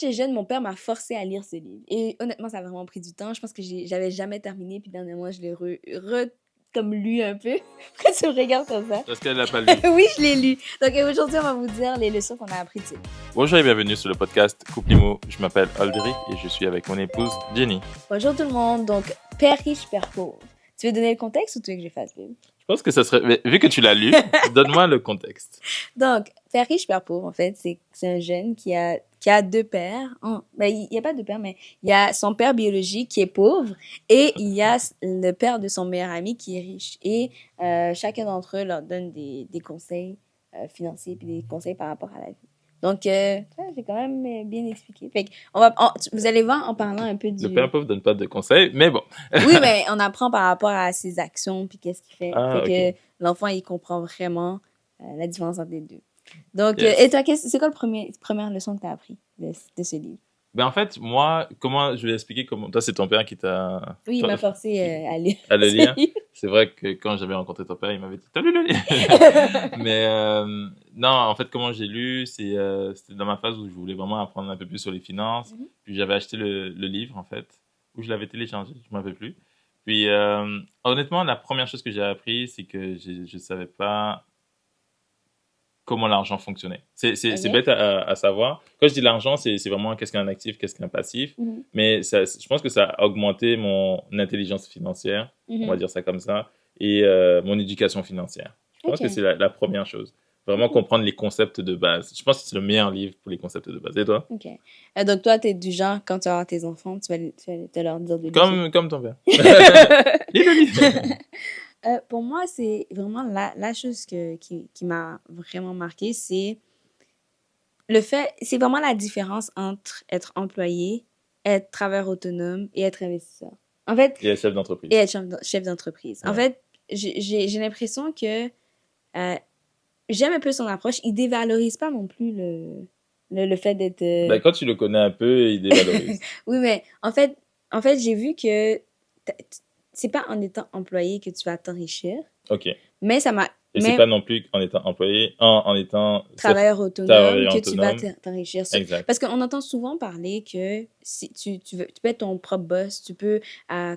j'étais jeune, mon père m'a forcé à lire ce livre. Et honnêtement, ça a vraiment pris du temps. Je pense que j'avais jamais terminé. Puis dernièrement, je l'ai comme lu un peu. Pourquoi tu me regardes comme ça? Parce qu'elle l'a pas lu. Oui, je l'ai lu. Donc aujourd'hui, on va vous dire les leçons qu'on a apprises de ce livre. Bonjour et bienvenue sur le podcast Couple Imo. Je m'appelle Alderic et je suis avec mon épouse Jenny. Bonjour tout le monde. Donc, père riche, père pauvre. Tu veux donner le contexte ou tu veux que je fasse le? Je pense que ça serait... Mais vu que tu l'as lu, donne-moi le contexte. Donc, père riche, père pauvre, en fait, c'est un jeune qui a deux pères. Ben, il n'y a pas deux pères, mais il y a son père biologique qui est pauvre et il y a le père de son meilleur ami qui est riche. Et chacun d'entre eux leur donne des conseils financiers puis des conseils par rapport à la vie. Donc, j'ai quand même bien expliqué. Fait que vous allez voir en parlant un peu du... Le père pauvre donne pas de conseils, mais bon. Oui, mais on apprend par rapport à ses actions puis qu'est-ce qu'il fait. Ah, fait que l'enfant, il comprend vraiment la différence entre les deux. Donc, Yes. et toi, c'est quoi la première leçon que tu as appris de ce livre? Ben en fait, moi, comment je vais expliquer comment... Toi, c'est ton père qui t'a... Oui, il m'a forcé à lire. À le lire. C'est vrai que quand j'avais rencontré ton père, il m'avait dit « T'as lu le livre ?» Mais non, en fait, comment j'ai lu, c'était dans ma phase où je voulais vraiment apprendre un peu plus sur les finances. Mhm. Puis j'avais acheté le livre, en fait, où je l'avais téléchargé, je ne m'en rappelle plus. Puis honnêtement, la première chose que j'ai appris, c'est que je ne savais pas comment l'argent fonctionnait. C'est Ok. bête à savoir. Quand je dis l'argent, c'est vraiment qu'est-ce qu'un actif, qu'est-ce qu'un passif. Mhm. Mais je pense que ça a augmenté mon intelligence financière, on va Mhm. dire ça comme ça, et mon éducation financière. Je pense Ok. que c'est la première chose. Vraiment comprendre les concepts de base. Je pense que c'est le meilleur livre pour les concepts de base. Et toi? Ok. Donc, toi, tu es du genre, quand tu vas avoir tes enfants, tu vas leur dire de lire. Comme ton père. Lis le livre. Pour moi, c'est vraiment la chose qui m'a vraiment marqué, c'est c'est vraiment la différence entre être employé, être travailleur autonome et être investisseur. En fait, Et chef d'entreprise. et être chef d'entreprise. En Ouais. fait, j'ai l'impression que j'aime un peu son approche. Il dévalorise pas non plus le fait d'être... Ben, quand tu le connais un peu, il dévalorise. Oui, mais en fait j'ai vu que c'est pas en étant employé que tu vas t'enrichir, OK. mais ça m'a... Et c'est Mais pas non plus en étant employé, en étant travailleur autonome travailleur que tu vas autonome. t'enrichir. Exact. Parce qu'on entend souvent parler que si tu peux être ton propre boss, tu peux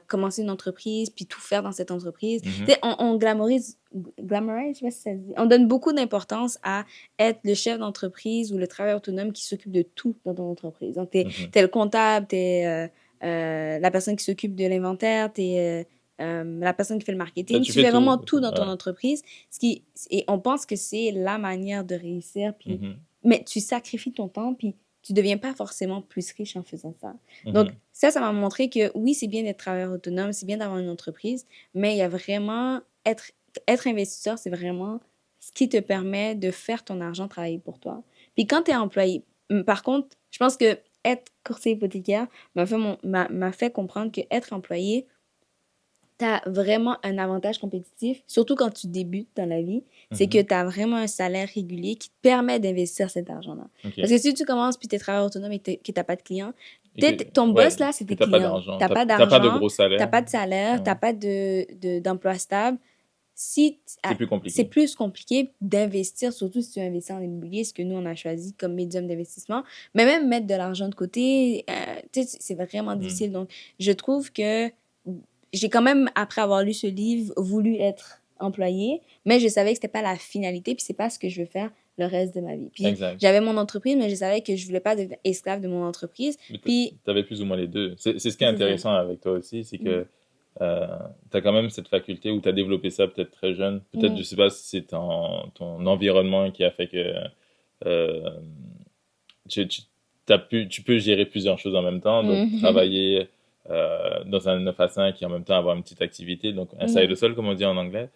commencer une entreprise puis tout faire dans cette entreprise. Mhm. Tu sais, on glamorise, je sais pas si ça se dit. On donne beaucoup d'importance à être le chef d'entreprise ou le travailleur autonome qui s'occupe de tout dans ton entreprise. Donc, t'es le comptable, t'es la personne qui s'occupe de l'inventaire, t'es la personne qui fait le marketing. Là, Tu fais vraiment tout. tout dans ton Ouais. entreprise. Et on pense que c'est la manière de réussir. Puis, Mhm. mais tu sacrifies ton temps, puis tu deviens pas forcément plus riche en faisant ça. Mhm. Donc, ça m'a montré que oui, c'est bien d'être travailleur autonome, c'est bien d'avoir une entreprise, mais il y a vraiment... Être investisseur, c'est vraiment ce qui te permet de faire ton argent travailler pour toi. Puis quand tu es employé, par contre, je pense que être courtier hypothécaire m'a fait comprendre que être employé, tu as vraiment un avantage compétitif, surtout quand tu débutes dans la vie, c'est que tu as vraiment un salaire régulier qui te permet d'investir cet argent-là. OK. Parce que si tu commences puis tu es travailleur autonome et que tu n'as pas de clients, Et que- ton ouais, boss, là, c'est tes t'as pas clients. d'argent. Tu n'as pas T'as pas de d'argent, gros tu salaire. n'as pas de salaire, tu n'as Ouais. pas d'emploi stable. C'est plus compliqué. C'est plus compliqué d'investir, surtout si tu investis en immobilier, ce que nous, on a choisi comme médium d'investissement. Mais même mettre de l'argent de côté, tu sais, c'est vraiment difficile. Donc, je trouve que j'ai quand même, après avoir lu ce livre, voulu être employée, mais je savais que c'était pas la finalité, puis c'est pas ce que je veux faire le reste de ma vie. Puis Exact. j'avais mon entreprise, mais je savais que je voulais pas devenir esclave de mon entreprise. Puis tu avais plus ou moins les deux. C'est ce qui est C'est intéressant avec toi aussi, c'est que tu as quand même cette faculté où tu as développé ça peut-être très jeune. Peut-être, je sais pas si c'est ton environnement qui a fait que euh, tu peux gérer plusieurs choses en même temps. Donc, travailler dans un 9 à 5 et en même temps avoir une petite activité. Donc, un side hustle, comme on dit en anglais.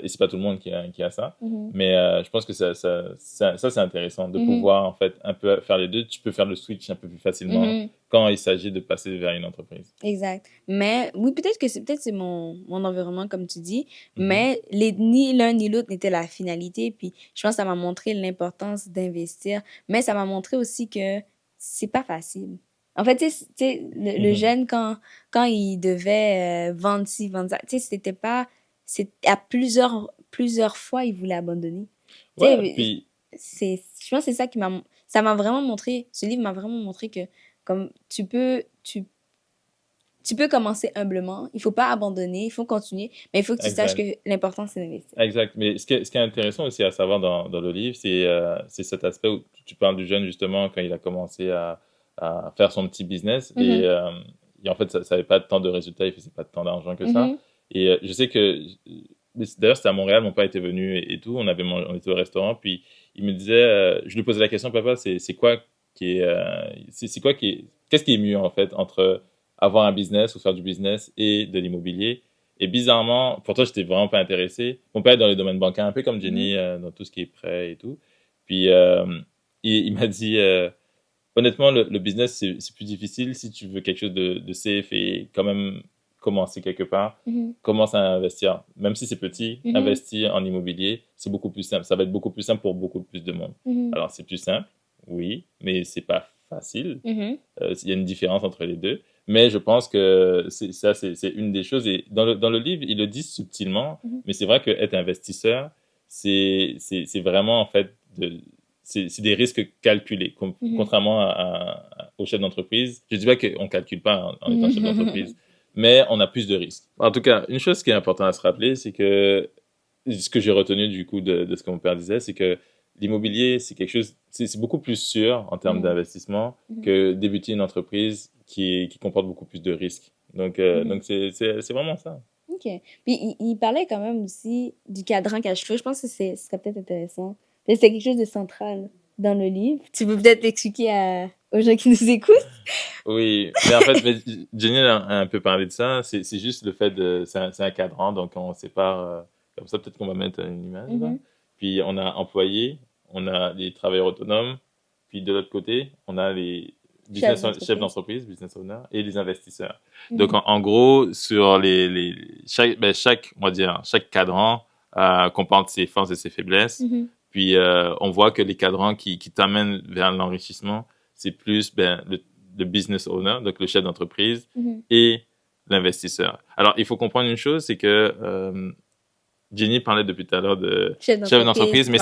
Et c'est pas tout le monde qui a ça. Mais je pense que ça c'est intéressant de pouvoir, en fait, un peu faire les deux. Tu peux faire le switch un peu plus facilement quand il s'agit de passer vers une entreprise. Exact. Mais oui, peut-être c'est mon environnement, comme tu dis, mais ni l'un ni l'autre n'était la finalité. Puis je pense que ça m'a montré l'importance d'investir, mais ça m'a montré aussi que c'est pas facile. En fait, tu sais, le jeune, quand il devait vendre ci, vendre ça, tu sais, c'était pas... À plusieurs fois, il voulait abandonner. Tu Ouais, sais, puis je pense que c'est ça qui m'a... ça m'a vraiment montré, ce livre m'a vraiment montré que comme tu peux commencer humblement, il faut pas abandonner, il faut continuer, mais il faut que tu saches que l'important, c'est d'investir. Exact. Mais ce qui est intéressant aussi à savoir dans le livre, c'est cet aspect où tu parles du jeune, justement, quand il a commencé à faire son petit business. Et en fait, ça n'avait pas tant de résultats, il faisait pas tant d'argent que ça. Et je sais que, d'ailleurs, c'était à Montréal, mon père était venu et tout, on était au restaurant, puis il me disait, je lui posais la question, papa, c'est quoi qui est, qu'est-ce qui est mieux, en fait, entre avoir un business ou faire du business et de l'immobilier? Et bizarrement, pour toi, j'étais vraiment pas intéressé. Mon père est dans les domaines bancaires, un peu comme Jenny, dans tout ce qui est prêt et tout. Puis, il m'a dit, honnêtement, le business, c'est plus difficile si tu veux quelque chose de safe et quand même commencer quelque part. Commence à investir. Même si c'est petit, investir en immobilier, c'est beaucoup plus simple. Ça va être beaucoup plus simple pour beaucoup plus de monde. Alors, c'est plus simple, oui, mais c'est pas facile. Il y a une différence entre les deux. Mais je pense que c'est une des choses. Et dans le livre, ils le disent subtilement, mais c'est vrai qu'être investisseur, c'est vraiment, en fait, c'est des risques calculés, contrairement au chef d'entreprise. Je ne dis pas qu'on ne calcule pas en étant chef d'entreprise, mais on a plus de risques. En tout cas, une chose qui est importante à se rappeler, c'est que ce que j'ai retenu du coup de ce que mon père disait, c'est que l'immobilier, c'est quelque chose, c'est beaucoup plus sûr en termes d'investissement que débuter une entreprise qui comporte beaucoup plus de risques. Donc c'est vraiment ça. OK. Puis il parlait quand même aussi du cadran cash flow. Je pense que ce serait peut-être intéressant. C'est quelque chose de central dans le livre. Tu peux peut-être l'expliquer aux gens qui nous écoutent? Oui, mais en fait, Jenny a un peu parlé de ça. C'est juste le fait c'est un cadran, donc on sépare, comme ça, peut-être qu'on va mettre une image là. Puis on a employés, on a les travailleurs autonomes, puis de l'autre côté, on a les chefs d'entreprise, business owners, et les investisseurs. Donc en gros, sur chaque, on va dire, chaque cadran comporte ses forces et ses faiblesses. Puis on voit que les cadrans qui t'amènent vers l'enrichissement, c'est plus le business owner, donc le chef d'entreprise, et l'investisseur. Alors, il faut comprendre une chose, c'est que Jenny parlait depuis tout à l'heure de chef d'entreprise, mais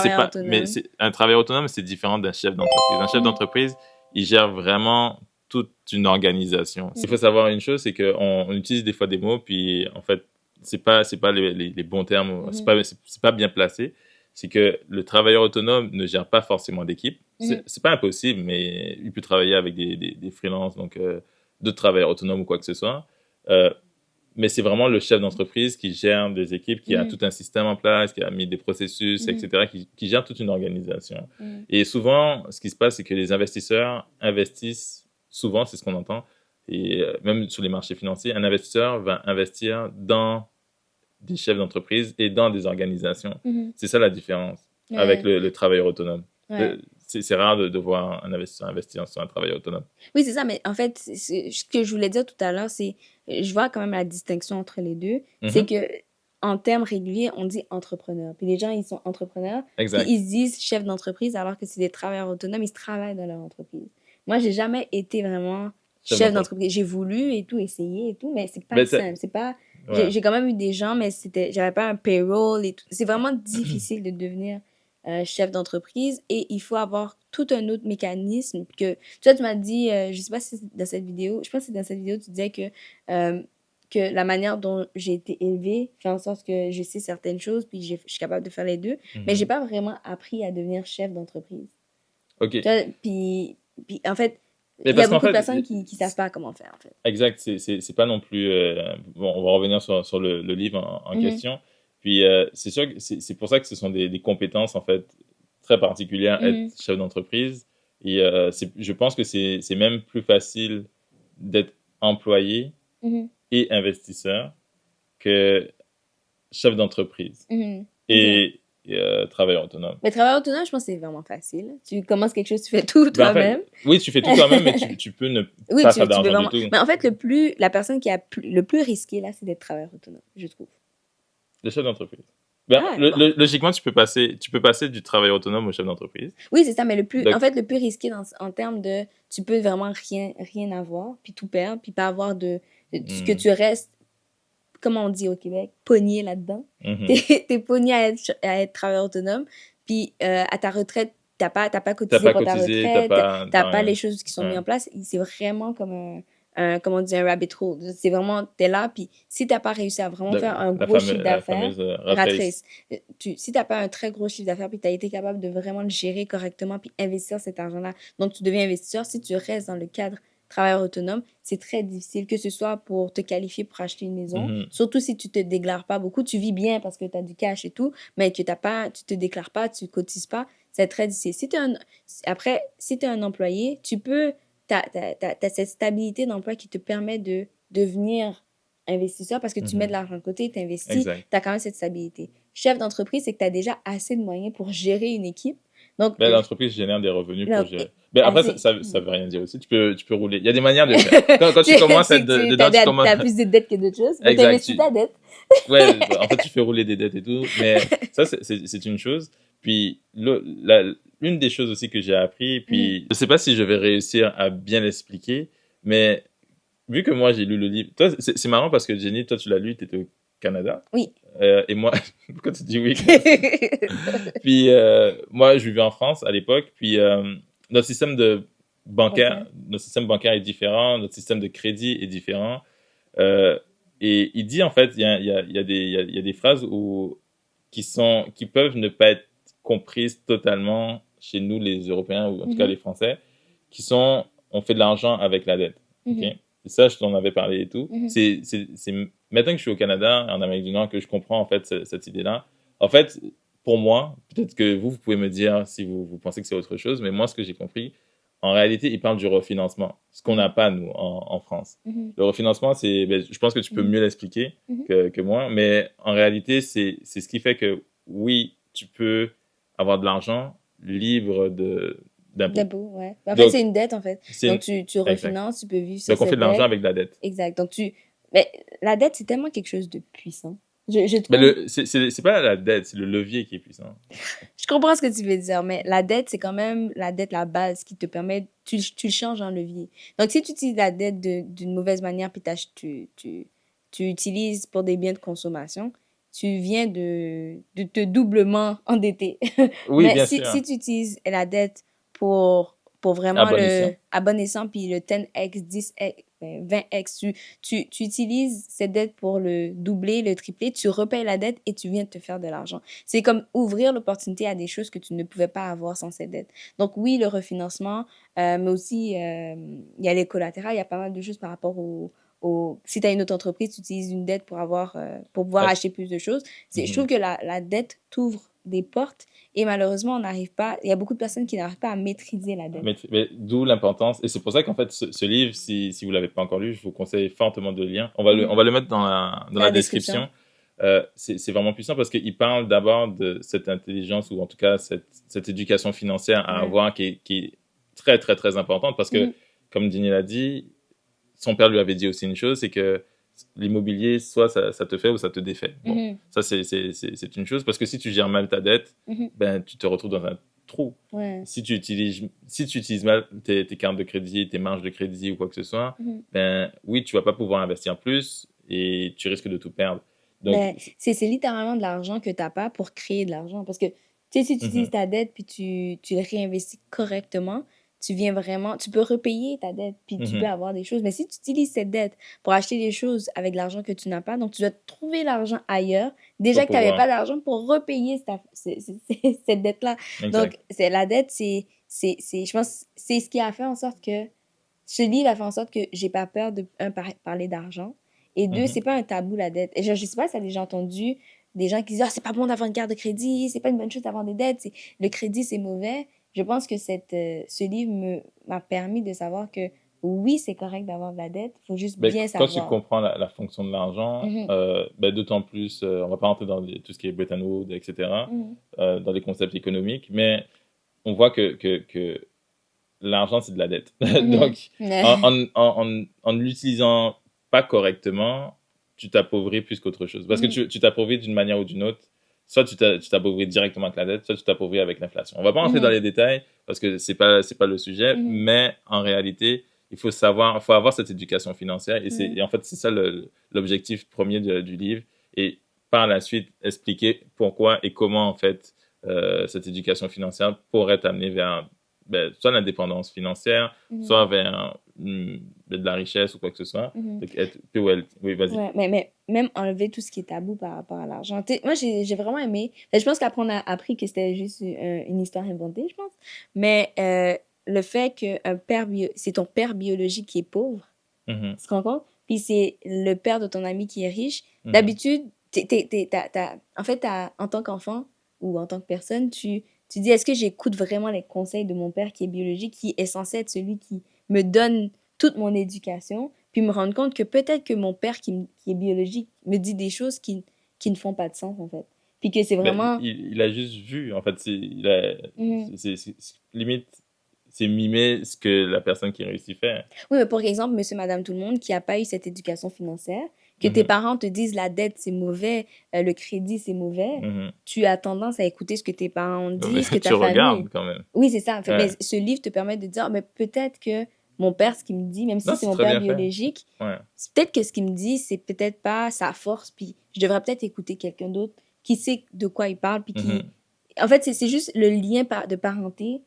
un travailleur autonome, c'est différent d'un chef d'entreprise. Un chef d'entreprise, il gère vraiment toute une organisation. Il faut savoir une chose, c'est qu'on utilise des fois des mots, puis en fait, c'est pas les bons termes, c'est pas bien placé. C'est que le travailleur autonome ne gère pas forcément d'équipe. C'est pas impossible, mais il peut travailler avec des freelances, donc d'autres travailleurs autonomes ou quoi que ce soit. Mais c'est vraiment le chef d'entreprise qui gère des équipes, qui a tout un système en place, qui a mis des processus, etc., qui gère toute une organisation. Et souvent, ce qui se passe, c'est que les investisseurs investissent, souvent, c'est ce qu'on entend, et même sur les marchés financiers, un investisseur va investir dans des chefs d'entreprise et dans des organisations. C'est ça la différence avec le travailleur autonome. C'est rare de voir un investisseur investir sur un travailleur autonome. Oui, c'est ça, mais en fait, ce que je voulais dire tout à l'heure, c'est, je vois quand même la distinction entre les deux. C'est que en termes réguliers, on dit entrepreneur. Puis les gens, ils sont entrepreneurs. Exact. Puis ils se disent chef d'entreprise, alors que c'est des travailleurs autonomes, ils travaillent dans leur entreprise. Moi, j'ai jamais été vraiment chef d'entreprise. J'ai voulu et tout, essayer et tout, mais c'est pas simple. C'est pas... Ouais. J'ai quand même eu des gens, mais j'avais pas un payroll et tout. C'est vraiment difficile de devenir chef d'entreprise et il faut avoir tout un autre mécanisme que... Toi, tu m'as dit, je sais pas si c'est dans cette vidéo, je pense que c'est dans cette vidéo, tu disais que la manière dont j'ai été élevée fait en sorte que je sais certaines choses puis je suis capable de faire les deux, mais j'ai pas vraiment appris à devenir chef d'entreprise. OK. Puis en fait, il y a beaucoup de personnes qui savent pas comment faire, en fait. Exact. C'est pas non plus... bon, on va revenir sur le livre en question. Puis, c'est sûr que c'est pour ça que ce sont des compétences, en fait, très particulières, être chef d'entreprise. Et je pense que c'est même plus facile d'être employé et investisseur que chef d'entreprise. Et travailleur autonome. Mais travailleur autonome, je pense que c'est vraiment facile. Tu commences quelque chose, tu fais tout toi-même. En fait, oui, tu fais tout toi-même, mais tu peux ne pas faire d'argent du tout. Mais en fait, la personne qui a le plus risqué, là, c'est d'être travailleur autonome, je trouve. Le chef d'entreprise. Logiquement, tu peux passer du travailleur autonome au chef d'entreprise. Oui, c'est ça, mais en fait, le plus risqué en termes de... Tu peux vraiment rien avoir, puis tout perdre, puis pas avoir que tu restes, comme on dit au Québec, pogné là-dedans. T'es pogné à être travailleur autonome, puis à ta retraite, t'as pas T'as cotisé pas pour ta cotisé, retraite, t'as pas rien. les choses qui sont mises Ouais. en place. C'est vraiment comme comment on dit, un rabbit hole. C'est vraiment, t'es là, puis si t'as pas réussi à vraiment faire un gros chiffre La d'affaires, fameuse rat rat race. race. Si t'as pas un très gros chiffre d'affaires, puis t'as été capable de vraiment le gérer correctement, puis investir cet argent-là, donc tu deviens investisseur. Si tu restes dans le cadre travailleur autonome, c'est très difficile, que ce soit pour te qualifier pour acheter une maison, Mhm. surtout si tu te déclares pas beaucoup, tu vis bien parce que tu as du cash et tout, mais que t'as pas, tu te déclares pas, tu cotises pas, c'est très difficile. Après, si tu es un employé, t'as cette stabilité d'emploi qui te permet de devenir investisseur parce que tu mets de Mhm. l'argent de côté, tu investis, Exact. tu as quand même cette stabilité. Chef d'entreprise, c'est que tu as déjà assez de moyens pour gérer une équipe. Donc, Ben, l'entreprise génère des revenus pour donc, gérer. Ben, après, assez. ça veut rien dire aussi. Tu peux rouler. Il y a des manières de le faire. Quand tu commences à être dedans, tu commences. T'as plus de dettes que d'autres choses, mais tu Exact. investis ta dette. Ouais, en fait, tu fais rouler des dettes et tout. Mais ça, c'est une chose. Puis, une des choses aussi que j'ai appris, puis je sais pas si je vais réussir à bien l'expliquer, mais vu que moi, j'ai lu le livre. Toi, c'est marrant parce que Jenny, toi, tu l'as lu, tu étais au Canada. Oui. Et moi, pourquoi tu dis oui? Puis, moi, je vivais en France à l'époque. Puis, notre système bancaire, notre système bancaire est différent. Notre système de crédit est différent. Et il dit, en fait, il y a des phrases qui peuvent ne pas être comprises totalement chez nous, les Européens, ou en tout cas les Français, qui sont, on fait de l'argent avec la dette. OK? Et ça, je t'en avais parlé et tout. C'est maintenant que je suis au Canada, en Amérique du Nord, que je comprends, en fait, cette idée-là. En fait, pour moi, peut-être que vous pouvez me dire si vous pensez que c'est autre chose, mais moi, ce que j'ai compris, en réalité, il parle du refinancement, ce qu'on n'a pas, nous, en France. Le refinancement, je pense que tu peux mieux l'expliquer que moi, mais en réalité, c'est ce qui fait que, oui, tu peux avoir de l'argent libre d'impôts. D'impôts, ouais. En fait, c'est une dette, en fait. Donc, tu refinances, tu peux vivre sur Donc, on cette fait de l'argent dette. avec de la dette. Exact. Donc, mais la dette, c'est tellement quelque chose de puissant. Je trouve. Mais c'est pas la dette, c'est le levier qui est puissant. Je comprends ce que tu veux dire, mais la dette, c'est quand même la dette, la base qui te permet, tu le changes en levier. Donc, si tu utilises la dette d'une mauvaise manière, puis tu utilises pour des biens de consommation, tu viens de te doublement endetter. Oui, Mais bien si sûr. tu utilises la dette pour vraiment À bon escient. à bon escient, puis le 10x, 10x, 20x, tu utilises cette dette pour le doubler, le tripler, tu repayes la dette et tu viens de te faire de l'argent. C'est comme ouvrir l'opportunité à des choses que tu ne pouvais pas avoir sans cette dette. Donc oui, le refinancement, mais aussi il y a les collatérales, il y a pas mal de choses par rapport si tu as une autre entreprise, tu utilises une dette pour pouvoir acheter plus de choses. Je trouve que la dette t'ouvre des portes et malheureusement, on n'arrive pas, il y a beaucoup de personnes qui n'arrivent pas à maîtriser la dette. Mais d'où l'importance, et c'est pour ça qu'en fait, ce livre, si vous l'avez pas encore lu, je vous conseille fortement de le lire. On va le mettre dans la description. C'est vraiment puissant parce qu'il parle d'abord de cette intelligence ou en tout cas cette éducation financière à avoir qui est très, très, très importante parce que, comme Dini l'a dit, son père lui avait dit aussi une chose, c'est que l'immobilier, soit ça te fait ou ça te défait. Bon, ça, c'est une chose parce que si tu gères mal ta dette, ben, tu te retrouves dans un trou. Si tu utilises mal tes cartes de crédit, tes marges de crédit ou quoi que ce soit, ben, oui, tu vas pas pouvoir investir plus et tu risques de tout perdre. Donc, c'est littéralement de l'argent que tu n'as pas pour créer de l'argent. Parce que, tu sais, si tu utilises ta dette puis tu le réinvestis correctement, tu peux repayer ta dette puis tu peux avoir des choses. Mais si tu utilises cette dette pour acheter des choses avec de l'argent que tu n'as pas, donc tu dois trouver l'argent ailleurs, déjà que tu n'avais pas d'argent pour repayer cette dette-là. Donc, la dette, je pense, c'est ce qui a fait en sorte que, ce livre a fait en sorte que j'ai pas peur de, parler d'argent. Et deux, c'est pas un tabou, la dette. Et je sais pas si tu as déjà entendu des gens qui disent « Ah, c'est pas bon d'avoir une carte de crédit, c'est pas une bonne chose d'avoir des dettes, le crédit, c'est mauvais. » Je pense que ce livre m'a permis de savoir que oui, c'est correct d'avoir de la dette, il faut juste bien savoir. Quand tu comprends la fonction de l'argent, d'autant plus, on va pas rentrer dans tout ce qui est Bretton Woods, etc., dans les concepts économiques, mais on voit que l'argent, c'est de la dette. Donc, en l'utilisant pas correctement, tu t'appauvris plus qu'autre chose. Parce que tu t'appauvris d'une manière ou d'une autre. Soit tu t'appauvris directement avec la dette, soit tu t'appauvris avec l'inflation. On va pas rentrer dans les détails parce que c'est pas le sujet, mais en réalité, il faut avoir cette éducation financière et en fait, c'est ça l'objectif premier du livre. Et par la suite, expliquer pourquoi et comment, en fait, cette éducation financière pourrait t'amener vers soit l'indépendance financière, soit vers de la richesse ou quoi que ce soit. Donc, être plus oui, vas-y. Ouais, mais même enlever tout ce qui est tabou par rapport à l'argent. Moi, j'ai vraiment aimé. Je pense qu'après, on a appris que c'était juste une histoire inventée, je pense. Mais le fait que c'est ton père biologique qui est pauvre, tu te rends compte? Puis c'est le père de ton ami qui est riche. D'habitude, en fait, en tant qu'enfant ou en tant que personne, tu dis, est-ce que j'écoute vraiment les conseils de mon père qui est biologique, qui est censé être celui qui me donne toute mon éducation, puis me rendre compte que peut-être que mon père qui est biologique me dit des choses qui ne font pas de sens, en fait. Puis que c'est vraiment... il a juste vu, en fait. Limite, c'est mimer ce que la personne qui réussit fait. Oui, mais pour exemple, monsieur, madame, tout le monde qui n'a pas eu cette éducation financière, que tes parents te disent la dette, c'est mauvais, le crédit, c'est mauvais, tu as tendance à écouter ce que tes parents disent, ce que ta famille... Tu regardes quand même. Oui, c'est ça. En fait, mais ce livre te permet de dire, mais peut-être que mon père, ce qu'il me dit, même si c'est mon père biologique, peut-être que ce qu'il me dit, c'est peut-être pas sa force, puis je devrais peut-être écouter quelqu'un d'autre qui sait de quoi il parle, puis qui... En fait, c'est juste le lien de parenté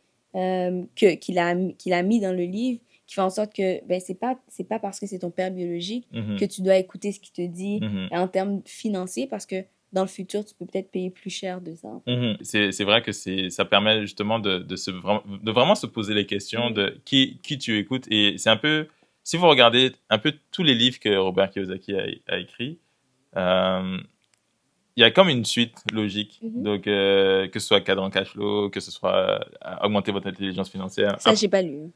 qu'il a mis dans le livre qui fait en sorte que c'est pas parce que c'est ton père biologique que tu dois écouter ce qu'il te dit en termes financiers, parce que dans le futur, tu peux peut-être payer plus cher de ça. C'est vrai que ça permet justement de vraiment se poser les questions de qui tu écoutes. Et c'est un peu, si vous regardez un peu tous les livres que Robert Kiyosaki a écrits, il y a comme une suite logique. Donc, que ce soit cadran cash flow, que ce soit augmenter votre intelligence financière. Ça, j'ai pas lu.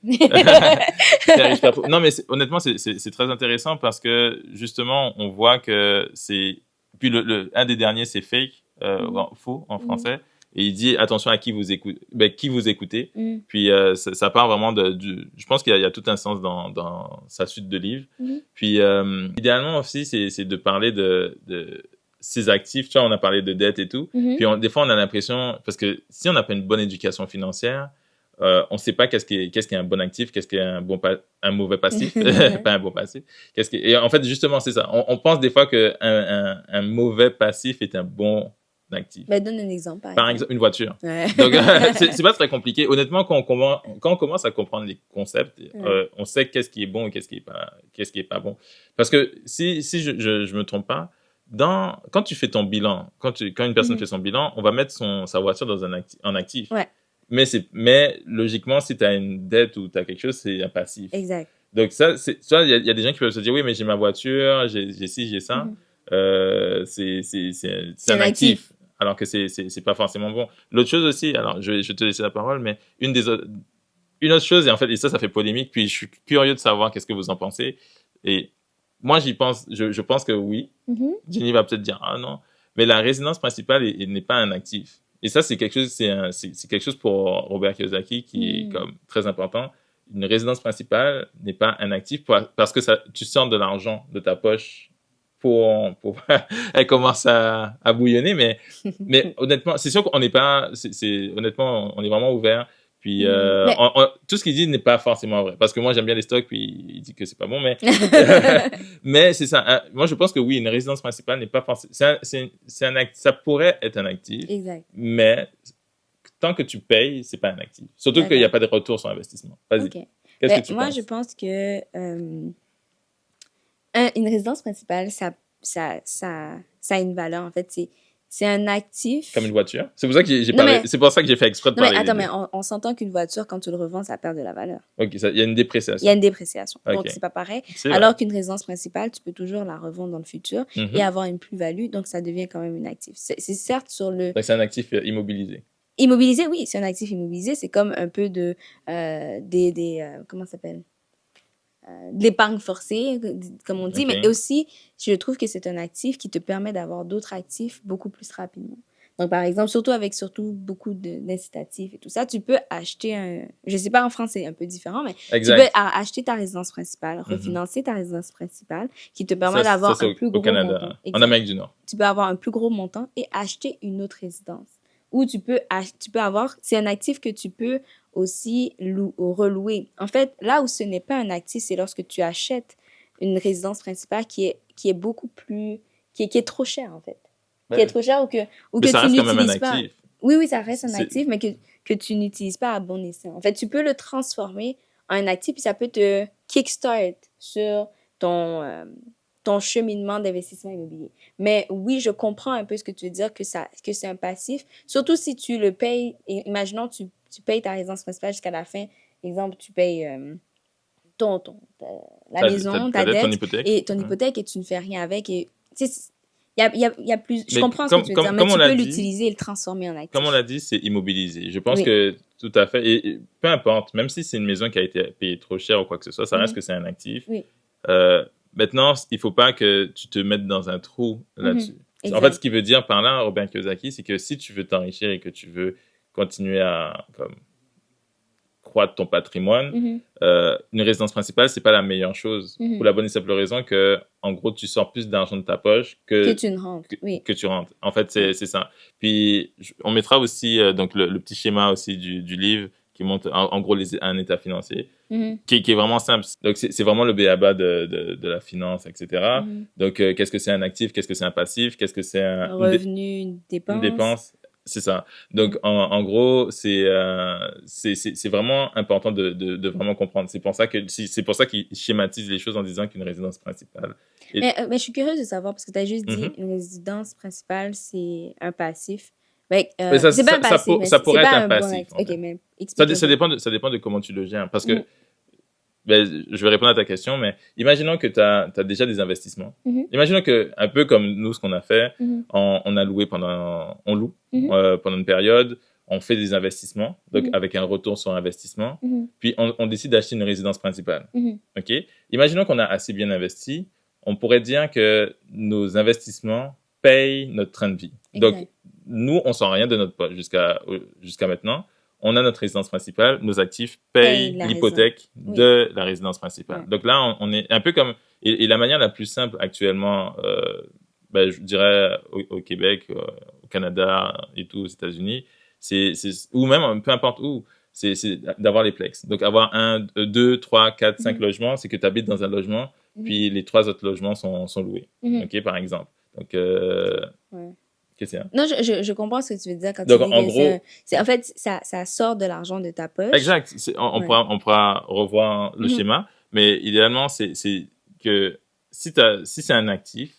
Non, mais honnêtement, c'est très intéressant parce que justement, on voit que c'est... Puis un des derniers, c'est fake, faux en français. Et il dit attention à qui vous écoutez. Puis ça part vraiment je pense qu'il y a tout un sens dans sa suite de livres. Puis idéalement aussi, c'est de parler de ses actifs. Tu vois, on a parlé de dette et tout. Puis des fois, on a l'impression, parce que si on n'a pas une bonne éducation financière, on ne sait pas qu'est-ce qui est un bon actif, qu'est-ce qui est un mauvais passif, pas un bon passif. Et en fait, justement, c'est ça. On pense des fois qu'un mauvais passif est un bon actif. Donne un exemple, par exemple. Une voiture. Donc, c'est pas très compliqué. Honnêtement, quand on commence à comprendre les concepts, on sait qu'est-ce qui est bon et qu'est-ce qui est pas bon. Parce que si je me trompe pas, quand tu fais ton bilan, quand une personne fait son bilan, on va mettre sa voiture dans en actif. Ouais. Mais logiquement, si tu as une dette ou tu as quelque chose, c'est un passif. Exact. Donc ça, il y a des gens qui peuvent se dire, oui, mais j'ai ma voiture, j'ai ci, j'ai ça. C'est un actif. Alors que c'est pas forcément bon. L'autre chose aussi, alors je vais te laisser la parole, mais une autre chose, et en fait, et ça fait polémique, puis je suis curieux de savoir qu'est-ce que vous en pensez. Et moi, j'y pense, je pense que oui. Jenny va peut-être dire, ah non. Mais la résidence principale n'est pas un actif. Et ça, c'est quelque chose pour Robert Kiyosaki qui est comme très important. Une résidence principale n'est pas un actif parce que tu sors de l'argent de ta poche pour elle commence à bouillonner, mais honnêtement, c'est sûr qu'on n'est pas, honnêtement, on est vraiment ouvert. Puis tout ce qu'il dit n'est pas forcément vrai, parce que moi j'aime bien les stocks, puis il dit que c'est pas bon, mais mais c'est ça. Moi je pense que oui, une résidence principale n'est pas forcément, ça pourrait être un actif, exact. Mais tant que tu payes, c'est pas un actif. Surtout qu'il n'y a pas de retour sur investissement. Vas-y. Okay. Qu'est-ce que tu moi penses? Je pense que une résidence principale, ça a une valeur, en fait. C'est un actif. Comme une voiture. C'est pour ça que j'ai parlé. C'est pour ça que j'ai fait exprès de parler. Mais attends, mais on s'entend qu'une voiture, quand tu le revends, ça perd de la valeur. Ok, il y a une dépréciation. Il y a une dépréciation. Okay. Donc, c'est pas pareil. Alors qu'une résidence principale, tu peux toujours la revendre dans le futur et avoir une plus-value. Donc, ça devient quand même un actif. C'est certes sur le... Donc, c'est un actif immobilisé. Immobilisé, oui, c'est un actif immobilisé. C'est comme un peu de... comment ça s'appelle? De l'épargne forcée, comme on dit, mais aussi, je trouve que c'est un actif qui te permet d'avoir d'autres actifs beaucoup plus rapidement. Donc, par exemple, surtout beaucoup d'incitatifs et tout ça, tu peux acheter je sais pas, en France, c'est un peu différent, mais exact. Tu peux acheter ta résidence principale, refinancer ta résidence principale, qui te permet d'avoir un plus gros montant. En Amérique du Nord. Tu peux avoir un plus gros montant et acheter une autre résidence. Ou tu peux avoir... C'est un actif que tu peux aussi relouer. En fait, là où ce n'est pas un actif, c'est lorsque tu achètes une résidence principale qui est beaucoup plus... qui est trop chère, en fait. Qui est trop chère ou que tu n'utilises pas. Oui, ça reste un C'est- actif, mais que tu n'utilises pas à bon escient. En fait, tu peux le transformer en un actif, puis ça peut te kickstart sur ton, euh, ton cheminement d'investissement immobilier. Mais oui, je comprends un peu ce que tu veux dire, que c'est un passif. Surtout si tu le payes, et imaginons tu payes ta résidence principale jusqu'à la fin. Exemple, tu payes la maison, ta ta dette, ton dette hypothèque. et ton hypothèque et tu ne fais rien avec. Et, tu sais, il y a plus. Je Mais comprends ce que tu veux dire, mais comme on tu l'a peux dit, l'utiliser et le transformer en comme on actif. l'a dit, c'est immobilisé. Je pense Oui. que tout à fait, et peu importe, même si c'est une maison qui a été payée trop cher ou quoi que ce soit, ça reste Mhm. que c'est un actif. Oui. Maintenant, il faut pas que tu te mettes dans un trou là-dessus. En fait, ce Exact. qu'il veut dire par là, Robin Kiyosaki, c'est que si tu veux t'enrichir et que tu veux continuer à comme, croître ton patrimoine, Mhm. une résidence principale, c'est pas la meilleure chose. Mhm. Pour la bonne et simple raison que, en gros, tu sors plus d'argent de ta poche Que tu ne rentres. Oui. que tu rentres. En fait, Ouais. c'est ça. Puis, on mettra aussi donc le petit schéma aussi du livre qui montre en gros un état financier Mhm. qui est vraiment simple. Donc, c'est vraiment le b.a.-ba de la finance, etc. Mhm. Donc, qu'est-ce que c'est un actif? Qu'est-ce que c'est un passif? Qu'est-ce que c'est Un revenu, une une dépense. dépense? C'est ça. Donc, en gros, c'est vraiment important de vraiment comprendre. C'est pour ça qu'il schématise les choses en disant qu'une résidence principale. Mais je suis curieuse de savoir, parce que tu as juste dit Mhm. une résidence principale, c'est un passif. Ben, Mais c'est pas un passif, mais ça c'est pourrait être pas un un bon passif, actif. en Ok, fait. mais explique un peu. Ça dépend de comment tu le gères. Parce que, Mhm. ben, je vais répondre à ta question, mais imaginons que tu as déjà des investissements. Mhm. Imaginons que, un peu comme nous, ce qu'on a fait, Mhm. on loue Mhm. pendant une période, on fait des investissements, donc Mhm. avec un retour sur investissement, Mhm. puis on décide d'acheter une résidence principale. Mhm. OK? Imaginons qu'on a assez bien investi, on pourrait dire que nos investissements payent notre train de vie. Donc, Exact. nous, on sent rien de notre poche jusqu'à maintenant. On a notre résidence principale, nos actifs Paye payent la l'hypothèque Oui. de la résidence principale. Ouais. Donc là, on est un peu comme... Et la manière la plus simple actuellement, ben, je dirais au Québec, au Canada et tout, aux États-Unis, ou même peu importe où, c'est d'avoir les plex. Donc avoir 1, 2, 3, 4, 5 Mhm. logements, c'est que tu habites dans un logement, Mhm. puis les 3 autres logements sont loués. Mhm. OK, par exemple. Donc, Ouais. qu'est-ce que c'est? Non, je comprends ce que tu veux dire quand tu Donc, dis en que gros, en fait, ça sort de l'argent de ta poche. exact. Ouais. On pourra revoir le Mhm. schéma, mais idéalement, c'est que si c'est un actif,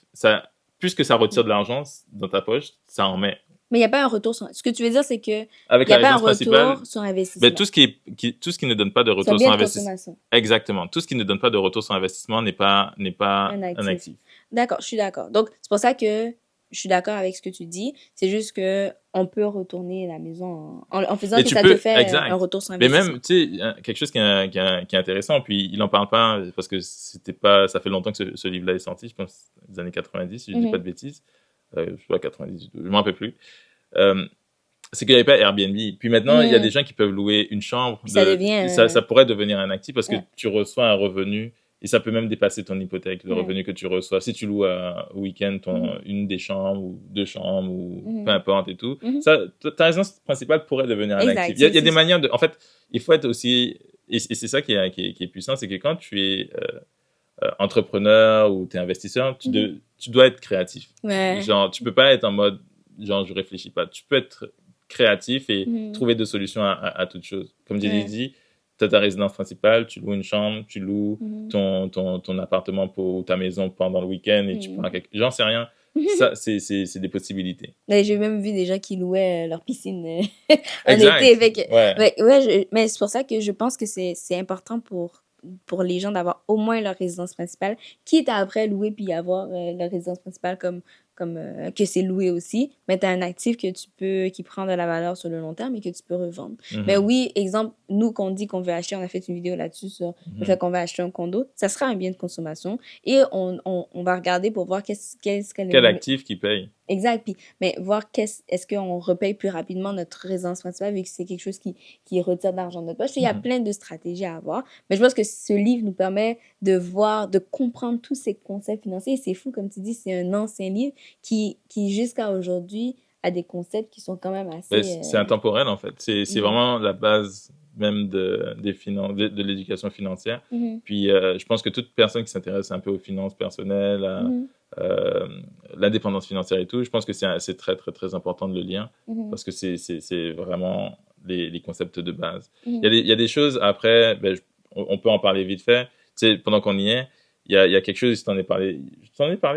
plus que ça retire de l'argent dans ta poche, ça en met. Mais il n'y a pas un retour sur... Ce que tu veux dire, c'est que Avec il n'y a la pas un résidence principale, retour sur ben, investissement. tout ce qui ne donne pas de C'est un retour bien sur de investissement. consommation. Exactement. Tout ce qui ne donne pas de retour sur investissement n'est pas Un un actif. actif. D'accord, je suis d'accord. Donc, c'est pour ça que je suis d'accord avec ce que tu dis. C'est juste que on peut retourner la maison en faisant Et que tu ça te peux, fait un exact. retour sur Mais investissement. même, tu sais, quelque chose qui est intéressant, puis il en parle pas parce que ça fait longtemps que ce livre-là est sorti, je pense, des années 90, si je dis pas de bêtises. Je sais pas, 90, je m'en rappelle plus. Euh, c'est qu'il n'y avait pas Airbnb. Puis maintenant, il y a des gens qui peuvent louer une chambre. Puis ça devient... Ça pourrait devenir un actif parce que Ouais. tu reçois un revenu et ça peut même dépasser ton hypothèque, le Ouais. revenu que tu reçois. Si tu loues au week-end une des chambres ou 2 chambres ou peu importe et tout, ta résidence principale pourrait devenir un Exact. actif. Il y a des manières de... En fait, il faut être aussi... Et c'est ça qui est puissant, c'est que quand tu es entrepreneur ou tu es investisseur, tu dois être créatif. Ouais. Genre, tu peux pas être en mode, genre, je réfléchis pas. Tu peux être créatif et trouver des solutions à toute chose. Comme j'ai dit, tu as ta résidence principale, tu loues une chambre, tu loues ton appartement pour ta maison pendant le week-end et tu prends j'en sais rien. Ça, c'est des possibilités. J'ai même vu des gens qui louaient leur piscine en Exact. été. Fait que, ouais. mais c'est pour ça que je pense que c'est important pour les gens d'avoir au moins leur résidence principale, quitte à après louer puis avoir leur résidence principale comme que c'est loué aussi, mais tu as un actif qui prend de la valeur sur le long terme et que tu peux revendre. Mais oui, exemple, nous, qu'on dit qu'on veut acheter, on a fait une vidéo là-dessus sur le fait qu'on va acheter un condo, ça sera un bien de consommation et on va regarder pour voir quel actif qui paye. Exact. Puis, mais voir est-ce qu'on repaye plus rapidement notre résidence principale vu que c'est quelque chose qui retire de l'argent de notre poche. Il y a plein de stratégies à avoir. Mais je pense que ce livre nous permet de comprendre tous ces concepts financiers. Et c'est fou, comme tu dis, c'est un ancien livre qui jusqu'à aujourd'hui, a des concepts qui sont quand même assez... C'est intemporel, en fait. C'est vraiment la base même des finances, de l'éducation financière. Mhm. Puis je pense que toute personne qui s'intéresse un peu aux finances personnelles, à l'indépendance financière et tout, je pense que c'est très, très, très important de le lire parce que c'est vraiment les concepts de base. Il y a des choses, après, on peut en parler vite fait. Tu sais, pendant qu'on y est, il y a quelque chose, je t'en ai parlé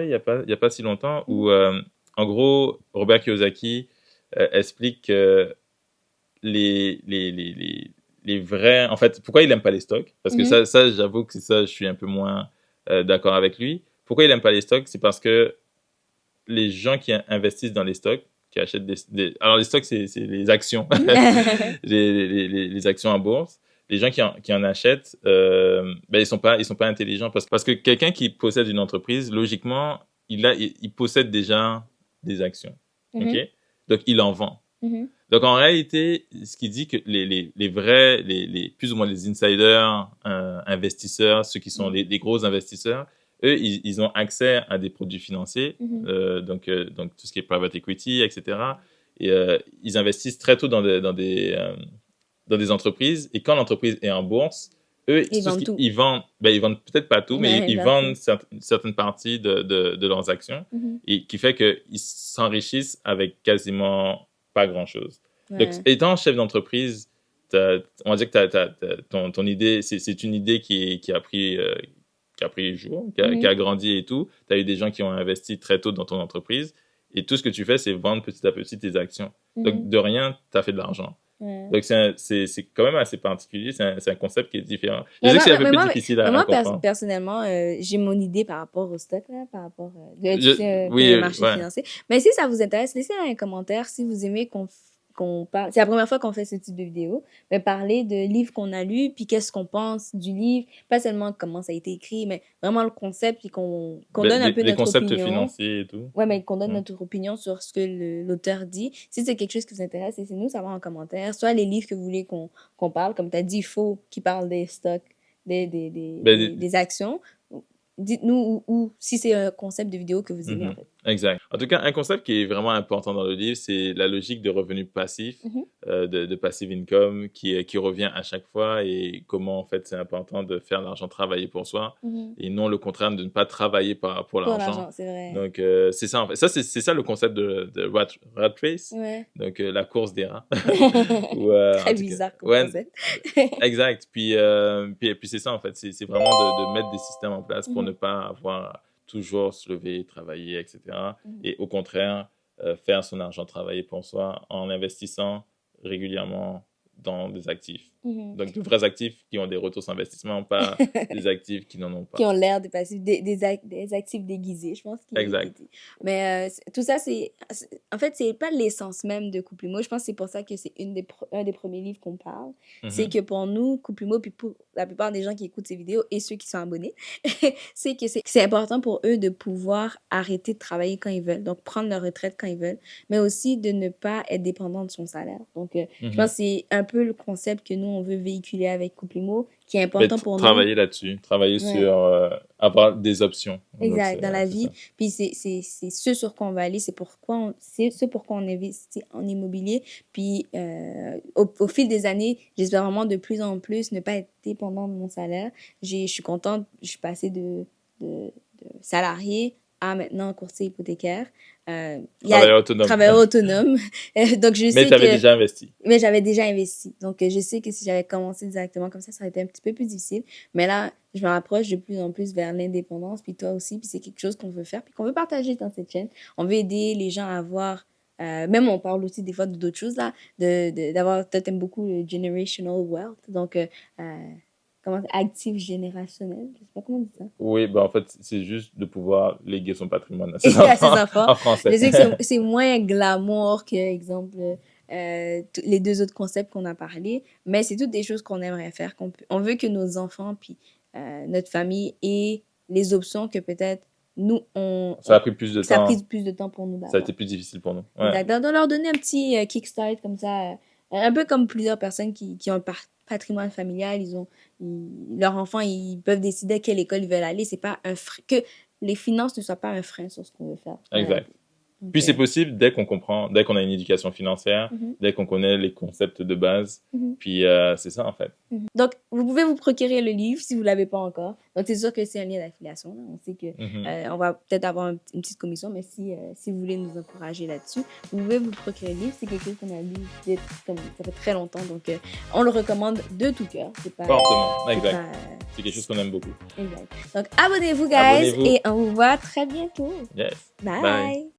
il y a pas si longtemps, où, en gros, Robert Kiyosaki explique que les vrais... En fait, pourquoi il n'aime pas les stocks? Parce que ça j'avoue que c'est ça, je suis un peu moins d'accord avec lui. Pourquoi il n'aime pas les stocks? C'est parce que les gens qui investissent dans les stocks, qui achètent alors les stocks, c'est les actions, les actions en bourse. Les gens qui en achètent, ils sont pas intelligents parce que quelqu'un qui possède une entreprise, logiquement, il possède déjà des actions, ok? Donc il en vend. Donc en réalité, ce qui dit que les vrais, plus ou moins les insiders, investisseurs, ceux qui sont les gros investisseurs, eux, ils ont accès à des produits financiers, donc tout ce qui est private equity, etc. Et ils investissent très tôt dans des entreprises. Et quand l'entreprise est en bourse, eux, ils vendent peut-être pas tout, mais ils vendent certaines parties de leurs actions, et qui fait qu'ils s'enrichissent avec quasiment pas grand-chose. Donc, étant chef d'entreprise, on va dire que ton idée, c'est une idée qui a pris jour, qui a grandi et tout. Tu as eu des gens qui ont investi très tôt dans ton entreprise. Et tout ce que tu fais, c'est vendre petit à petit tes actions. Donc, de rien, tu as fait de l'argent. Donc, c'est quand même assez particulier. C'est un concept qui est différent. Je sais que c'est un peu plus difficile à comprendre. Moi, personnellement, j'ai mon idée par rapport au stock, là, par rapport au marché financier. Mais si ça vous intéresse, laissez un commentaire si vous aimez qu'on parle. C'est la première fois qu'on fait ce type de vidéo. Mais parler de livres qu'on a lus, puis qu'est-ce qu'on pense du livre. Pas seulement comment ça a été écrit, mais vraiment le concept, puis qu'on donne un peu notre opinion. Les concepts financiers et tout. Ouais, mais qu'on donne notre opinion sur ce que l'auteur dit. Si c'est quelque chose qui vous intéresse, laissez-nous savoir en commentaire. Soit les livres que vous voulez qu'on parle. Comme tu as dit, il faut qu'il parle des stocks, des actions. Dites-nous ou si c'est un concept de vidéo que vous aimez, en fait. Exact. En tout cas, un concept qui est vraiment important dans le livre, c'est la logique de revenu passif, de passive income, qui revient à chaque fois, et comment, en fait, c'est important de faire l'argent travailler pour soi, et non le contraire de ne pas travailler pour l'argent. C'est vrai. Donc, c'est ça, en fait. Ça, c'est ça le concept de rat race, donc la course des rats. Très bizarre comme concept. Exact. Puis c'est ça, en fait. C'est vraiment de mettre des systèmes en place pour ne pas avoir toujours se lever, travailler, etc. Et au contraire, faire son argent travailler pour soi en investissant régulièrement dans des actifs. Donc, de vrais actifs qui ont des retours sur investissement, pas des actifs qui n'en ont pas. Qui ont l'air de passifs, des actifs déguisés, je pense. Exact. Mais tout ça, en fait, c'est pas l'essence même de Couple Humo. Je pense que c'est pour ça que c'est un des premiers livres qu'on parle. C'est que pour nous, Couple Humo, puis pour la plupart des gens qui écoutent ces vidéos et ceux qui sont abonnés, c'est que c'est important pour eux de pouvoir arrêter de travailler quand ils veulent, donc prendre leur retraite quand ils veulent, mais aussi de ne pas être dépendant de son salaire. Donc, je pense que c'est un peu le concept que nous, on veut véhiculer avec Couple Humo, qui est important pour nous. Travailler là-dessus, travailler sur avoir des options. Exact, dans la vie. Puis c'est ce sur quoi on va aller, c'est ce pourquoi on investit en immobilier. Puis au fil des années, j'espère vraiment de plus en plus ne pas être dépendant de mon salaire. Je suis contente, je suis passée de salarié à maintenant courtier hypothécaire. Travailleur autonome. Donc, je sais mais tu avais déjà investi. Mais j'avais déjà investi. Donc, je sais que si j'avais commencé directement comme ça aurait été un petit peu plus difficile. Mais là, je me rapproche de plus en plus vers l'indépendance. Puis toi aussi. Puis c'est quelque chose qu'on veut faire. Puis qu'on veut partager dans cette chaîne. On veut aider les gens à avoir... même on parle aussi des fois d'autres choses, là. D'avoir... Toi, t'aimes beaucoup le generational wealth. Donc... actif générationnel, je sais pas comment on dit ça. Oui, en fait, c'est juste de pouvoir léguer son patrimoine à ses enfants en français. Je sais que c'est moins glamour que, exemple, les deux autres concepts qu'on a parlé, mais c'est toutes des choses qu'on aimerait faire. On veut que nos enfants puis notre famille aient les options que peut-être nous, ça a pris plus de temps. Ça a pris plus de temps pour nous d'avoir. Ça a été plus difficile pour nous. Ouais. De leur donner un petit kickstart comme ça, un peu comme plusieurs personnes qui ont un patrimoine familial, leurs enfants, ils peuvent décider à quelle école ils veulent aller. C'est pas que les finances ne soient pas un frein sur ce qu'on veut faire. Exact. Puis c'est possible dès qu'on comprend, dès qu'on a une éducation financière, dès qu'on connaît les concepts de base. Puis c'est ça en fait. Donc, vous pouvez vous procurer le livre si vous ne l'avez pas encore. Donc, c'est sûr que c'est un lien d'affiliation. Là. On sait que on va peut-être avoir une petite commission, mais si vous voulez nous encourager là-dessus, vous pouvez vous procurer le livre. C'est quelque chose qu'on a lu comme ça fait très longtemps. Donc, on le recommande de tout cœur. Fortement, exact. C'est quelque chose qu'on aime beaucoup. Exact. Donc, abonnez-vous, guys. Et on vous voit très bientôt. Yes. Bye.